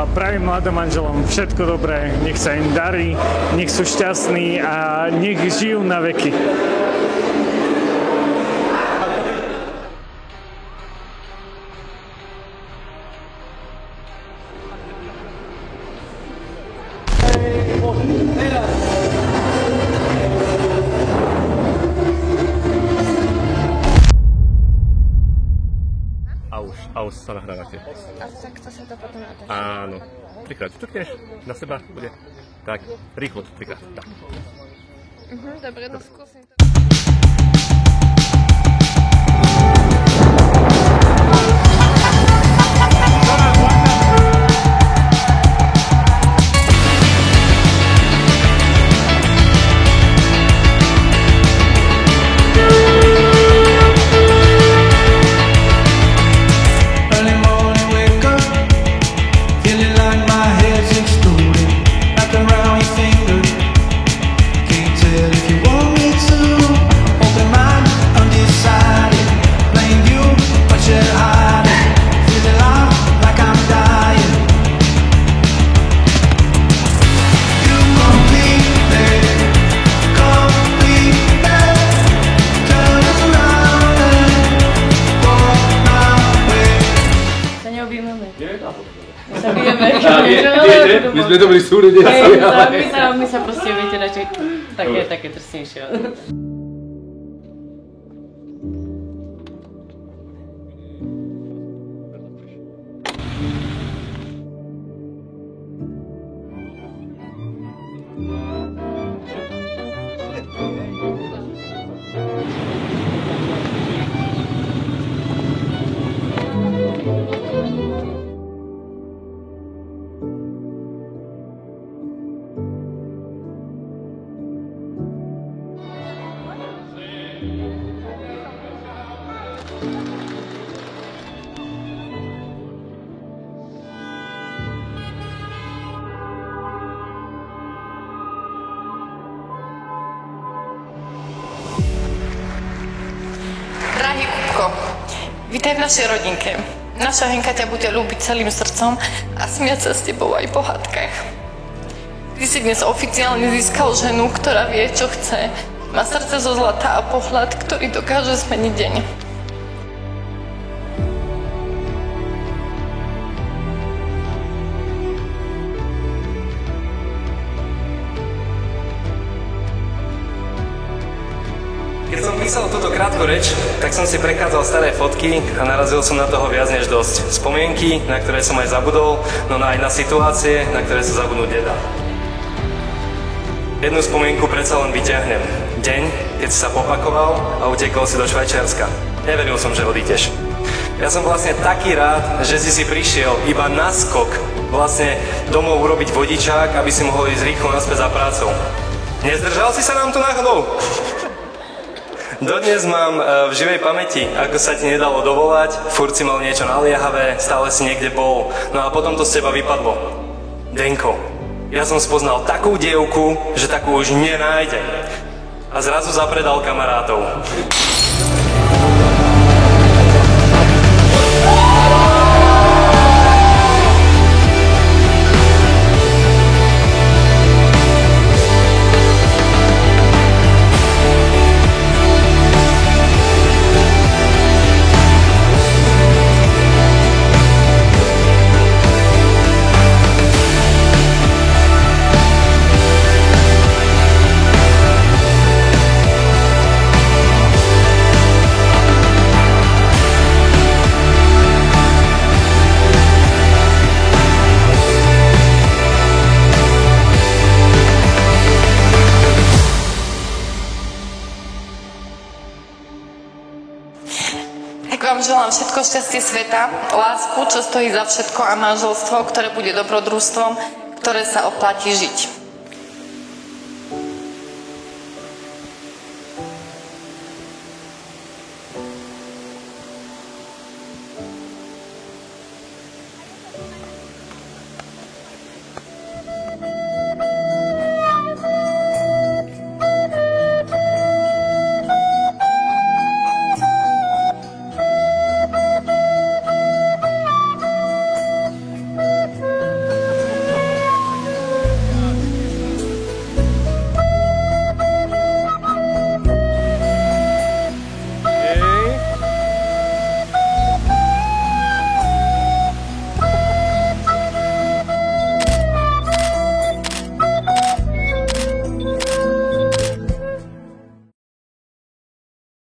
prajem mladým manželom všetko dobré, nech sa im darí, nech sú šťastní a nech žijú na veky. A už sa nahrávate. A takto sa to potom natáča. Áno. Trikrát štukneš, na seba bude. Tak, rýchlo trikrát. Tak. Dobre, no skúsim to. My sme dobrí súredi. My sa proste, viete, radšej také drsnejšie. Drahý Kupko, vítaj v našej rodinke. Naša Henka ťa bude ľúbiť celým srdcom a smiať sa s tebou aj po hádkach. Ty si dnes oficiálne získal ženu, ktorá vie, čo chce. Má srdce zo zlata a pohľad, ktorý dokáže zmeniť deň. Keď som písal túto krátku reč, tak som si prechádzal staré fotky a narazil som na toho viac než dosť. Spomienky, na ktoré som aj zabudol, no aj na situácie, na ktoré sa zabudnúť nedá. Jednu spomienku predsa len vyťahnem. Deň, keď si sa popakoval a utekol si do Švajčiarska. Neveril som, že odídeš. Ja som vlastne taký rád, že si prišiel iba na skok vlastne domov urobiť vodičák, aby si mohol ísť rýchlo naspäť za prácou. Nezdržal si sa nám tu náhodou? Dodnes mám v živej pamäti, ako sa ti nedalo dovolať, furt si mal niečo naliehavé, stále si niekde bol, no a potom to z teba vypadlo. Denko, ja som spoznal takú dievku, že takú už nenájde. A zrazu zapredal kamarátov. Tak vám želám všetko šťastie sveta, lásku, čo stojí za všetko a manželstvo, ktoré bude dobrodružstvom, ktoré sa oplatí žiť.